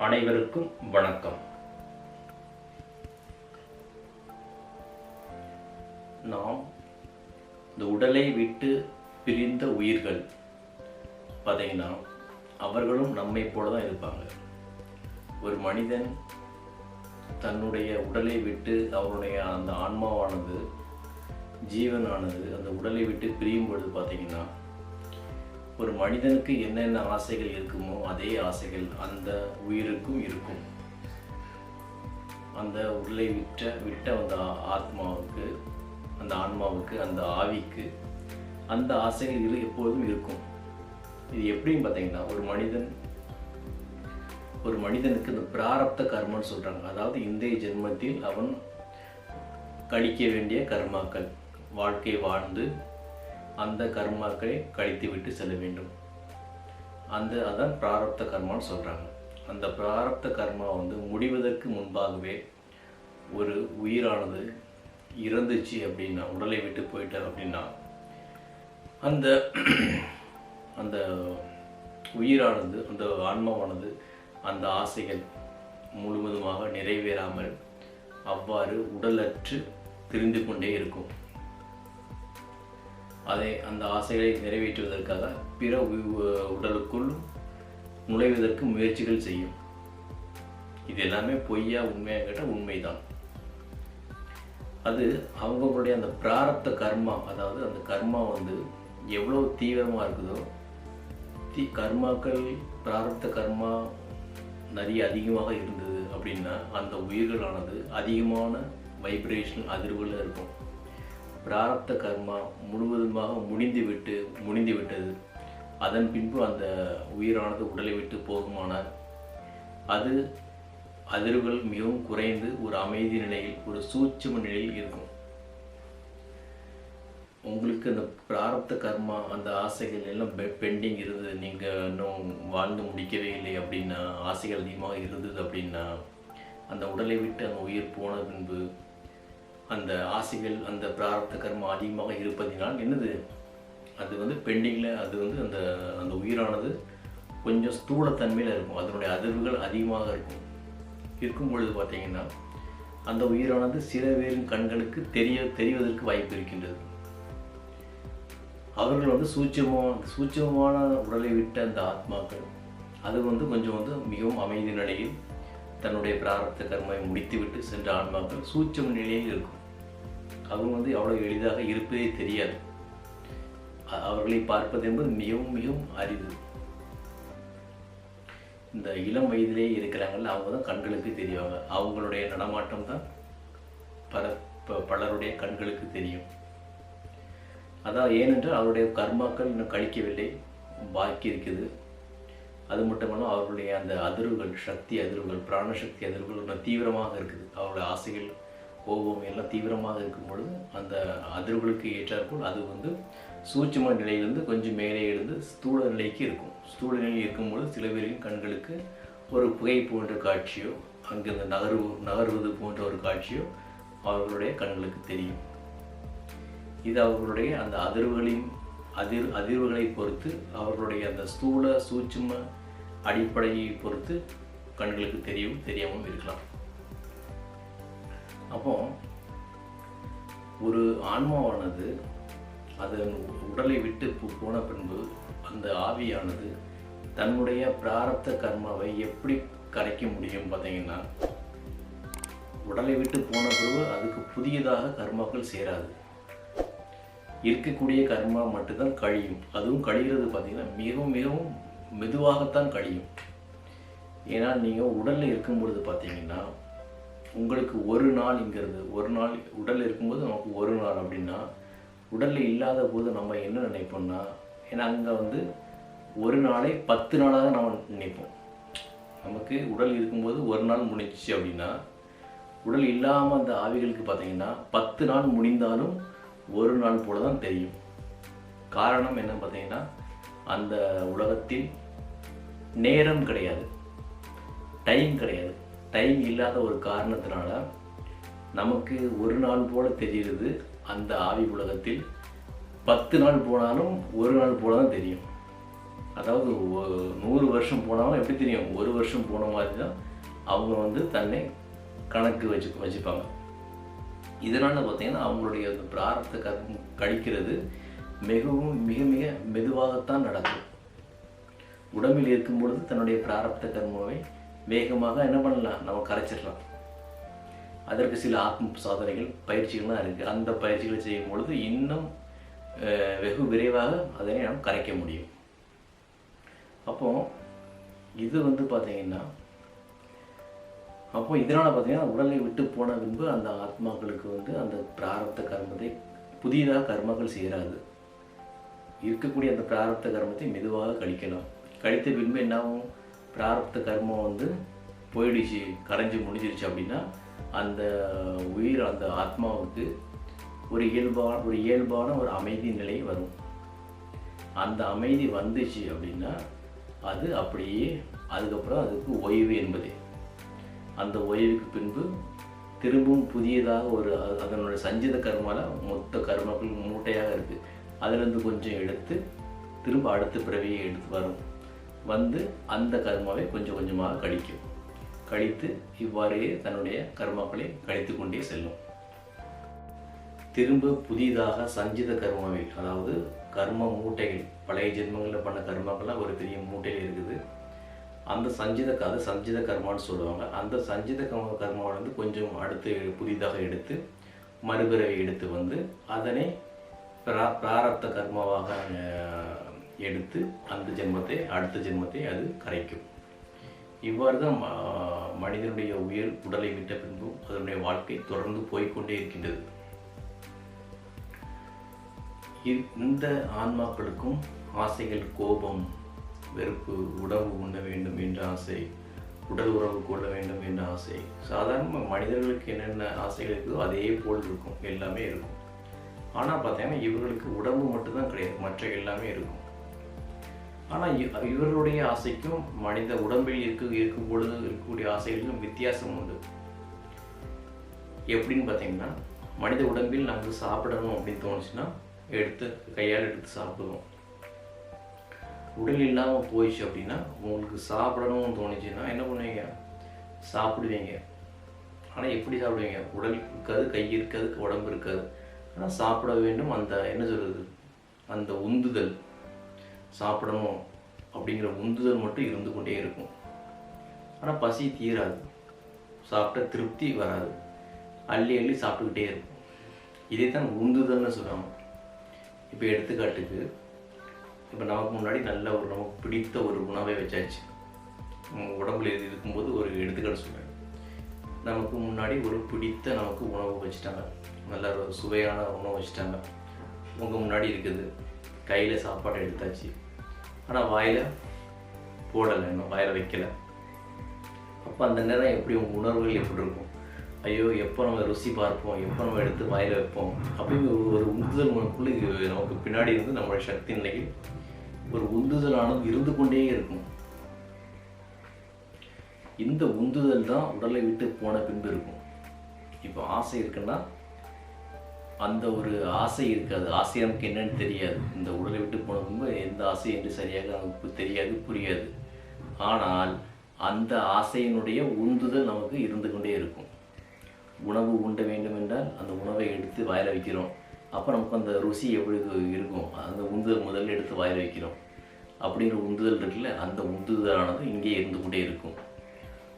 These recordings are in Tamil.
அனைவருக்கும் வணக்கம். நாம் இந்த உடலை விட்டு பிரிந்த உயிர்கள் பார்த்தீங்கன்னா அவர்களும் நம்மை போல தான் இருப்பாங்க. ஒரு மனிதன் தன்னுடைய உடலை விட்டு அவருடைய அந்த ஆன்மாவானது ஜீவனானது அந்த உடலை விட்டு பிரியும் பொழுது பார்த்தீங்கன்னா ஒரு மனிதனுக்கு என்னென்ன ஆசைகள் இருக்குமோ அதே ஆசைகள் அந்த உயிருக்கும் இருக்கும். அந்த உடலை விட்ட அந்த ஆத்மாவுக்கு, அந்த ஆன்மாவுக்கு, அந்த ஆவிக்கு அந்த ஆசைகள் எப்பொழுதும் இருக்கும். இது எப்படின்னு பார்த்தீங்கன்னா ஒரு மனிதனுக்கு இந்த பிராரப்த கர்மன்னு சொல்கிறாங்க. அதாவது இன்றைய ஜென்மத்தில் அவன் கழிக்க வேண்டிய கர்மாக்கள், வாழ்க்கை வாழ்ந்து அந்த கர்மாக்களை கழித்து விட்டு செல்ல வேண்டும். அதான் பிராரப்த கர்மான்னு சொல்கிறாங்க. அந்த பிராரப்த கர்மா முடிவதற்கு முன்பாகவே ஒரு உயிரானது இறந்துச்சு அப்படின்னா, உடலை விட்டு போயிட்டார் அப்படின்னா, அந்த அந்த உயிரானது, அந்த ஆன்மாவானது அந்த ஆசைகள் முழுவதுமாக நிறைவேறாமல் அவ்வாறு உடலற்று திரிந்து கொண்டே இருக்கும். அந்த ஆசைகளை நிறைவேற்றுவதற்காக பிற உடலுக்குள் நுழைவதற்கு முயற்சிகள் செய்யும். இது எல்லாமே பொய்யா உண்மையாக கேட்டால் உண்மைதான். அது அவங்களுடைய அந்த பிராரப்த கர்மா, அதாவது அந்த கர்மா எவ்வளோ தீவிரமாக இருக்குதோ, கர்மாக்கள் பிராரப்த கர்மா நிறைய அதிகமாக இருந்தது அப்படின்னா அந்த உயிர்களானது அதிகமான வைப்ரேஷன் அதிர்வுகளில் இருக்கும். பிராரப்த கர்மா முழுவதுமாக முடிந்து விட்டது. அதன் பின்பு அந்த உயிரானது உடலை விட்டு போகுமானால் அது அதிர்வுகள் மிகவும் குறைந்து ஒரு அமைதி நிலையில், ஒரு சூட்சும நிலையில் இருக்கும். உங்களுக்கு அந்த பிராரப்த கர்மா, அந்த ஆசைகள் எல்லாம் பெண்டிங் இருந்தது, நீங்கள் இன்னும் வாழ்ந்து முடிக்கவே இல்லை அப்படின்னா, ஆசைகள் அதிகமாக இருந்தது அப்படின்னா, அந்த உடலை விட்டு அந்த உயிர் போன பின்பு அந்த ஆசைகள், அந்த பிராரப்த கர்மா அதிகமாக இருப்பதினால் என்னது, அது பெண்டிங்கில், அது அந்த அந்த உயிரானது கொஞ்சம் ஸ்தூலத்தன்மையில் இருக்கும். அதனுடைய அதிர்வுகள் அதிகமாக இருக்கும் பொழுது பார்த்தீங்கன்னா அந்த உயிரானது சில பேரின் கண்களுக்கு தெரிவதற்கு வாய்ப்பு இருக்கின்றது. அவர்கள் சூட்சமமான உடலை விட்ட அந்த ஆத்மாக்கள் அது கொஞ்சம் மிகவும் அமைதி நிலையில் தன்னுடைய பிராரப்த கர்மாவை முடித்துவிட்டு சென்ற ஆன்மாக்கள் சூட்சம நிலையில் இருக்கும். அவங்க அவ்வளோ எளிதாக இருப்பதே தெரியாது. அவர்களை பார்ப்பது என்பது மிகவும் மிகவும் அரிது. இந்த இளம் வயதிலே இருக்கிறாங்கல்ல, அவங்க தான் கண்களுக்கு தெரிவாங்க. அவங்களுடைய நடமாட்டம் தான் பலருடைய கண்களுக்கு தெரியும். அதான் ஏனென்றால் அவருடைய கர்மாக்கள் இன்னும் கழிக்கவில்லை, பாக்கி இருக்குது. அது மட்டுமல்ல, அவர்களுடைய அந்த அதிர்வுகள், சக்தி அதிர்வுகள், பிராணசக்தி அதிர்வுகள் இன்னும் தீவிரமாக இருக்குது. அவருடைய ஆசைகள், கோபம் எல்லாம் தீவிரமாக இருக்கும் பொழுது அந்த அதிர்வுகளுக்கு ஏற்றாற்போல் அது சூட்சும நிலையிலிருந்து கொஞ்சம் மேலே எழுந்து ஸ்தூல நிலைக்கு இருக்கும். ஸ்தூல நிலையில் இருக்கும்பொழுது சில பேரின் கண்களுக்கு ஒரு புகை போன்ற காட்சியோ, அங்கிருந்து நகர்வது போன்ற ஒரு காட்சியோ அவர்களுடைய கண்களுக்கு தெரியும். இது அவர்களுடைய அந்த அதிர்வுகளை பொறுத்து, அவர்களுடைய அந்த ஸ்தூல சூட்சும அடிப்படையை பொறுத்து கண்களுக்கு தெரியாமல் இருக்கலாம். அப்போ ஒரு ஆன்மாவானது அதன் உடலை விட்டு போன பின்பு அந்த ஆவியானது தன்னுடைய பிராரப்த கர்மாவை எப்படி கரைக்க முடியும் பார்த்தீங்கன்னா, உடலை விட்டு போன பிறகு அதுக்கு புதியதாக கர்மாக்கள் சேராது. இருக்கக்கூடிய கர்மா மட்டும்தான் கழியும். அதுவும் கழிகிறது பார்த்தீங்கன்னா மிகவும் மிகவும் மெதுவாகத்தான் கழியும். ஏன்னா நீங்கள் உடலில் இருக்கும் பொழுது பார்த்தீங்கன்னா உங்களுக்கு ஒரு நாள்ங்கிறது, ஒரு நாள் உடலில் இருக்கும்போது நமக்கு ஒரு நாள் அப்படின்னா, உடலில் இல்லாத போது நம்ம என்ன நினைப்போம்னா, ஏன்னா அங்கே ஒரு நாளை 10 நாளாக நம்ம நினைப்போம். நமக்கு உடல் இருக்கும்போது ஒரு நாள் முடிஞ்சிச்சு அப்படின்னா, உடல் இல்லாமல் அந்த ஆவிகளுக்கு பார்த்தீங்கன்னா 10 நாள் முடிந்தாலும் ஒரு நாள் போல தான் தெரியும். காரணம் என்ன பார்த்தீங்கன்னா, அந்த உலகத்தில் நேரம் கிடையாது, டைம் கிடையாது. டைம் இல்லாத ஒரு காரணத்தினால நமக்கு ஒரு நாள் போல தெரிகிறது. அந்த ஆவி உலகத்தில் 10 நாள் போனாலும் ஒரு நாள் போல தான் தெரியும். அதாவது 100 வருஷம் போனாலும் எப்படி தெரியும், ஒரு வருஷம் போன மாதிரி தான் அவங்க வந்து தன்னை கணக்கு வச்சுப்பாங்க. இதனால் பார்த்திங்கன்னா அவங்களுடைய அந்த பிராரப்த கர்மம் கழிக்கிறது மிகவும் மிக மிக மெதுவாகத்தான் நடக்கும். உடம்பில் இருக்கும் பொழுது தன்னுடைய பிராரப்த கர்மாவை வேகமாக என்ன பண்ணலாம், நம்ம கரைச்சிடலாம். அதற்கு சில ஆத்ம சாதனைகள் பயிற்சிகள்லாம் இருக்குது. அந்த பயிற்சிகளை செய்யும் பொழுது இன்னும் வெகு விரைவாக அதனை நாம் கரைக்க முடியும். அப்போது இது வந்து பார்த்திங்கன்னா இதனால் பார்த்திங்கன்னா உடலை விட்டு போன பின்பு அந்த ஆத்மாக்களுக்கு வந்து அந்த பிராரப்த கர்மத்தை புதிதாக கர்மங்கள் செய்கிறாது. இருக்கக்கூடிய அந்த பிராரப்த கர்மத்தை மெதுவாக கழிக்கலாம். கழித்த பின்பு என்னாகும், பிராரப்த கர்மம் வந்து போயிடுச்சு, கரைஞ்சி முடிஞ்சிருச்சு அப்படின்னா அந்த உயிர் அந்த ஆத்மாவுக்கு ஒரு இயல்பான ஒரு அமைதி நிலை வரும். அந்த அமைதி வந்துச்சு அப்படின்னா அது அப்படியே அதுக்கப்புறம் அதுக்கு ஓய்வு என்பதே. அந்த ஓய்வுக்கு பின்பு திரும்பவும் புதியதாக ஒரு அதனுடைய சஞ்சித கர்மால மொத்த கர்மங்கள் மூட்டையாக இருக்குது, அதிலிருந்து கொஞ்சம் எடுத்து திரும்ப அடுத்த பிறவியை எடுத்து வந்து அந்த கர்மாவை கொஞ்சம் கொஞ்சமாக கழித்து இவ்வாறே தன்னுடைய கர்மாக்களை கழித்து கொண்டே செல்லும். திரும்ப புதிதாக சஞ்சித கர்மாவை, அதாவது கர்ம மூட்டைகள், பழைய ஜென்மங்களில் பண்ண கர்மாக்கள்லாம் ஒரு பெரிய மூட்டையில் இருக்குது. அந்த சஞ்சித கர்மான்னு சொல்லுவாங்க. அந்த சஞ்சித கர்மாவை வந்து கொஞ்சம் அடுத்து புதிதாக எடுத்து மறுபிறவை எடுத்து வந்து அதனை பிராரப்த கர்மாவாக எடுத்து அந்த அடுத்த ஜென்மத்தை அது கரைக்கும். இவ்வாறு தான் மனிதனுடைய உயிர் உடலை விட்ட பின்பும் அதனுடைய வாழ்க்கை தொடர்ந்து போய்கொண்டே இருக்கின்றது. இந்த ஆன்மாக்களுக்கும் ஆசைகள், கோபம், வெறுப்பு, உணவு உண்ண வேண்டும் என்ற ஆசை, உடல் உறவு கொள்ள வேண்டும் என்ற ஆசை, சாதாரண மனிதர்களுக்கு என்னென்ன ஆசைகள் இருக்குதோ அதே போல் இருக்கும், எல்லாமே இருக்கும். ஆனால் பார்த்தீங்கன்னா இவர்களுக்கு உடம்பு மட்டும்தான் கிடையாது, மற்ற எல்லாமே இருக்கும். ஆனால் இவர்களுடைய ஆசைக்கும் மனித உடம்பில் இருக்கும் பொழுது இருக்கக்கூடிய ஆசைகளுக்கும் வித்தியாசம் உண்டு. எப்படின்னு பார்த்தீங்கன்னா, மனித உடம்பில் நமக்கு சாப்பிடணும் அப்படின்னு தோணுச்சுன்னா கையால் எடுத்து சாப்பிடுவோம். உடல் இல்லாமல் போயிடுச்சு அப்படின்னா உங்களுக்கு சாப்பிடணும்னு தோணுச்சுன்னா என்ன பண்ணுவீங்க, சாப்பிடுவீங்க. ஆனால் எப்படி சாப்பிடுவீங்க, உடல் இருக்காது, கை இருக்காது, உடம்பு இருக்காது, ஆனால் சாப்பிட வேண்டும். அந்த என்ன சொல்கிறது, அந்த உந்துதல், சாப்பிடணும் அப்படிங்கிற உந்துதல் மட்டும் இருந்து கொண்டே இருக்கும். ஆனால் பசி தீராது, சாப்பிட்ட திருப்தி வராது, அள்ளி சாப்பிட்டுக்கிட்டே இருக்கும். இதே தான் உந்துதல்னு சொல்லுவாங்க. இப்போ எடுத்துக்காட்டுக்கு, இப்போ நமக்கு முன்னாடி நமக்கு பிடித்த ஒரு உணவை வச்சாச்சு. உடம்புல இருக்கும்போது ஒரு எடுத்துக்காட்டு சொல்கிறேன். நமக்கு முன்னாடி ஒரு பிடித்த நமக்கு உணவு வச்சுட்டாங்க, நல்ல ஒரு சுவையான உணவு வச்சுட்டாங்க, உங்கள் முன்னாடி இருக்குது. கையில் சாப்பாடை எடுத்தாச்சு, ஆனால் வாயில் போடலை, இன்னும் வாயில் வைக்கலை. அப்போ அந்த நேரம் எப்படி உங்கள் உணர்வுகள் எப்படி இருக்கும், ஐயோ எப்போ நம்ம ருசி பார்ப்போம், எப்போ நம்ம எடுத்து வாயில் வைப்போம் அப்படின்னு ஒரு உந்துதல் உனக்குள்ளே நமக்கு பின்னாடி இருந்து நம்மளுடைய சக்தி நிலையில் ஒரு உந்துதலானது இருந்து கொண்டே இருக்கும். இந்த உந்துதல் தான் உடலை விட்டு போன பின்பு இருக்கும். இப்போ ஆசை இருக்குன்னா அந்த ஒரு ஆசை இருக்காது, ஆசை நமக்கு என்னன்னு தெரியாது. இந்த உடலை விட்டு போன பின்பு எந்த ஆசை என்று சரியாக நமக்கு தெரியாது, புரியாது. ஆனால் அந்த ஆசையினுடைய உந்துதல் நமக்கு இருந்து கொண்டே இருக்கும். உணவு உண்ண வேண்டும் என்றால் அந்த உணவை எடுத்து வாயில் வைக்கிறோம். அப்போ நமக்கு அந்த ருசி எப்படி இருக்கும், அந்த உந்துதல் முதல்ல எடுத்து வாயில் வைக்கிறோம் அப்படிங்கிற உந்துதல் இருக்குல்ல, அந்த உந்துதலானது இங்கே இருந்து கொண்டே இருக்கும்.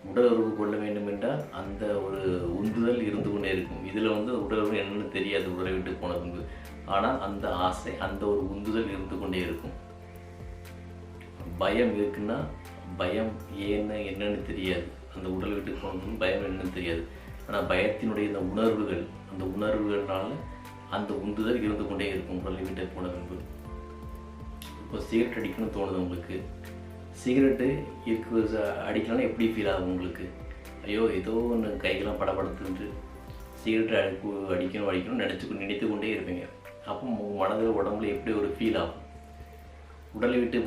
உடல் உறவு கொள்ள வேண்டும் என்றால் அந்த ஒரு உந்துதல் இருந்து கொண்டே இருக்கும். இதில் வந்து உடல் உறவு என்னென்னு தெரியாது உடலை விட்டு போன பின்பு, ஆனால் அந்த ஆசை, அந்த ஒரு உந்துதல் இருந்து கொண்டே இருக்கும். பயம் இருக்குன்னா பயம் என்னன்னு தெரியாது, அந்த உடலை விட்டு போன பின்பு பயம் என்னன்னு தெரியாது. ஆனால் பயத்தினுடைய இந்த உணர்வுகள், அந்த உணர்வுகள்னால அந்த உந்துதல் இருந்து கொண்டே இருக்கும் உடலை விட்டு போன பின்பு. இப்போ சிகரெட் அடிக்கணும்னு தோணுது உங்களுக்கு, சிகரெட்டு அடிக்கலாம்னா எப்படி ஃபீல் ஆகும் உங்களுக்கு, ஐயோ ஏதோ ஒன்று கைகளாம் படப்படுத்துட்டு சிகரெட் அடிக்கணும் நினைத்து கொண்டே இருப்பீங்க. அப்போ மனதில் உடம்புல எப்படி ஒரு ஃபீல் ஆகும், உடலை விட்டு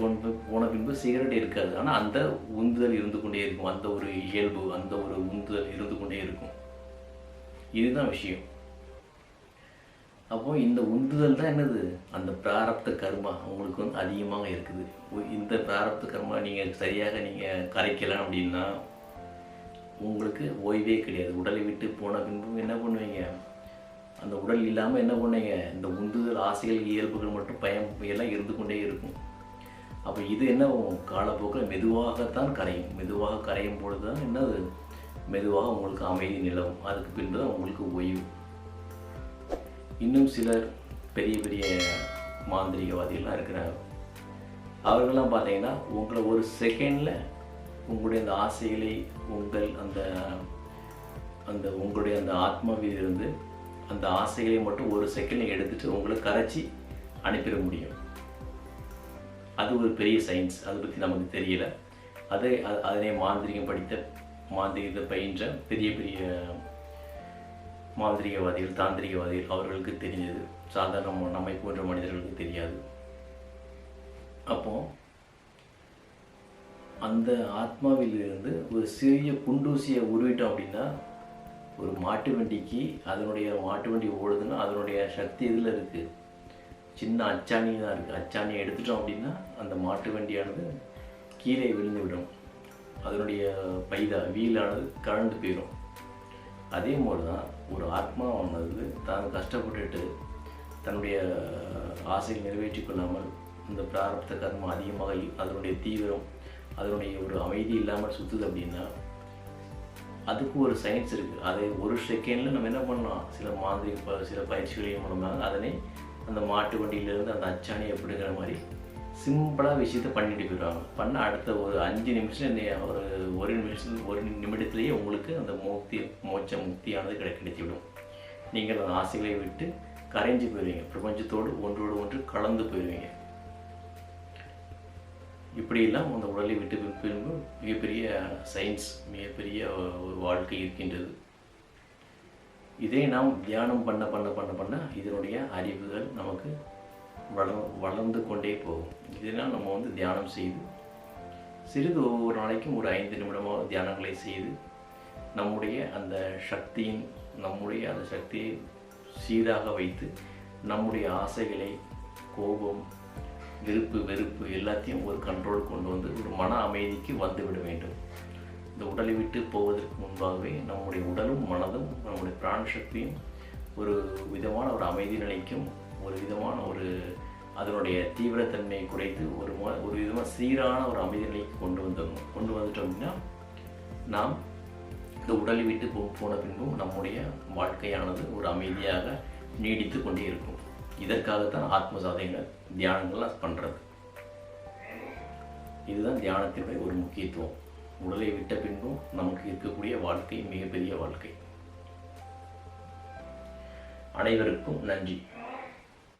போன பின்பு சிகரெட் இருக்காது, ஆனால் அந்த உந்துதல் இருந்து கொண்டே இருக்கும், அந்த ஒரு இயல்பு, அந்த ஒரு உந்துதல் இருந்து கொண்டே இருக்கும். இதுதான் விஷயம். அப்போ இந்த உந்துதல் தான் என்னது, அந்த பிராரப்த கர்மா உங்களுக்கு வந்து அதிகமாக இருக்குது. இந்த பிராரப்த கர்மா நீங்கள் சரியாக நீங்கள் கரைக்கலாம் அப்படின்னா உங்களுக்கு ஓய்வே கிடையாது. உடலை விட்டு போன பின்பும் என்ன பண்ணுவீங்க, அந்த உடல் இல்லாமல் என்ன பண்ணுவீங்க, இந்த உந்துதல் ஆசைகள் இயல்புகள் மட்டும் பயம் எல்லாம் இருந்து கொண்டே இருக்கும். அப்போ இது என்ன காலப்போக்கில் மெதுவாகத்தான் கரையும். மெதுவாக கரையும் பொழுது தான் என்னது, மெதுவாக உங்களுக்கு அமைதி நிலவும். அதுக்கு பின்பு தான் உங்களுக்கு ஓய்வு. இன்னும் சிலர் பெரிய பெரிய மாந்திரிகவாதிகள்லாம் இருக்கிறாங்க. அவர்கள்லாம் பார்த்தீங்கன்னா உங்களை ஒரு செகண்டில் உங்களுடைய அந்த ஆசைகளை அந்த அந்த உங்களுடைய அந்த ஆத்மாவிலிருந்து அந்த ஆசைகளை மட்டும் ஒரு செகண்டில் எடுத்துகிட்டு உங்களை கரைச்சி அனுப்பிட முடியும். அது ஒரு பெரிய சயின்ஸ். அதை பற்றி நமக்கு தெரியல. அதனை மாந்திரிகத்தை பயின்ற பெரிய பெரிய மாந்திரிகவாதிகள், தாந்திரிகவாதிகள் அவர்களுக்கு தெரிஞ்சது. சாதாரண நம்மை போன்ற மனிதர்களுக்கு தெரியாது. அப்போ அந்த ஆத்மாவிலிருந்து ஒரு சிறிய குண்டூசியை உருவிட்டோம் அப்படின்னா, ஒரு மாட்டு வண்டிக்கு அதனுடைய மாட்டு வண்டி ஓடுதுன்னா அதனுடைய சக்தி இதில் இருக்குது, சின்ன அச்சாணி தான் இருக்குது. அச்சாணியை எடுத்துட்டோம் அப்படின்னா அந்த மாட்டு வண்டியானது கீழே விழுந்து விடும். அதனுடைய வீலானது கழண்டு போயிடும். அதே போல் தான் ஒரு ஆத்மாவானது தான் கஷ்டப்பட்டுட்டு தன்னுடைய ஆசையை நிறைவேற்றி கொள்ளாமல் இந்த பிராரப்த கர்மம் அதிகமாக அதனுடைய தீவிரம், அதனுடைய ஒரு அமைதி இல்லாமல் சுற்றுது அப்படின்னா அதுக்கு ஒரு சயின்ஸ் இருக்குது. அதை ஒரு செகண்டில் நம்ம என்ன பண்ணலாம், சில பயிற்சிகளின் மூலமாக அதனை அந்த மாட்டு வண்டியிலேருந்து அந்த அச்சாணியை அப்படிங்கிற மாதிரி சிம்பிளாக விஷயத்தை பண்ணிட்டு போயிடுவாங்க. பண்ண அடுத்த ஒரு 5 நிமிஷம் ஒரு நிமிடத்திலேயே உங்களுக்கு அந்த முக்தியானது கிடைத்துவிடும். நீங்கள் அந்த ஆசைகளை விட்டு கரைஞ்சி போயிடுவீங்க. பிரபஞ்சத்தோடு ஒன்றோடு ஒன்று கலந்து போயிடுவீங்க. இப்படியெல்லாம் அந்த உடலை விட்டு பின்பு மிகப்பெரிய சயின்ஸ், மிகப்பெரிய ஒரு வாழ்க்கை இருக்கின்றது. இதை நாம் தியானம் பண்ண இதனுடைய அறிவுகள் நமக்கு வளர்ந்து கொண்டே போகும். இதனால் நம்ம வந்து தியானம் செய்து சிறிது ஒவ்வொரு நாளைக்கும் ஒரு 5 நிமிடமாக தியானங்களை செய்து நம்முடைய அந்த சக்தியை சீராக வைத்து நம்முடைய ஆசைகளை, கோபம், வெறுப்பு எல்லாத்தையும் ஒரு கண்ட்ரோல் கொண்டு வந்து ஒரு மன அமைதிக்கு வந்துவிட வேண்டும். இந்த உடலை விட்டு போவதற்கு முன்பாகவே நம்முடைய உடலும் மனதும் நம்முடைய பிராண சக்தியும் ஒரு விதமான ஒரு அமைதி நிலைக்கும், ஒரு விதமான அதனுடைய தீவிரத்தன்மையை குறைத்து ஒரு விதமாக சீரான ஒரு அமைதி நிலைக்கு கொண்டு வந்துட்டோம் அப்படின்னா நாம் இந்த உடலை விட்டு போன பின்பும் நம்முடைய வாழ்க்கையானது ஒரு அமைதியாக நீடித்து கொண்டே இருக்கும். இதற்காகத்தான் ஆத்ம சாதனைகள் தியானங்கள்லாம் பண்ணுறது. இதுதான் தியானத்தினுடைய ஒரு முக்கியத்துவம். உடலை விட்ட பின்பும் நமக்கு இருக்கக்கூடிய வாழ்க்கை மிகப்பெரிய வாழ்க்கை. அனைவருக்கும் நன்றி.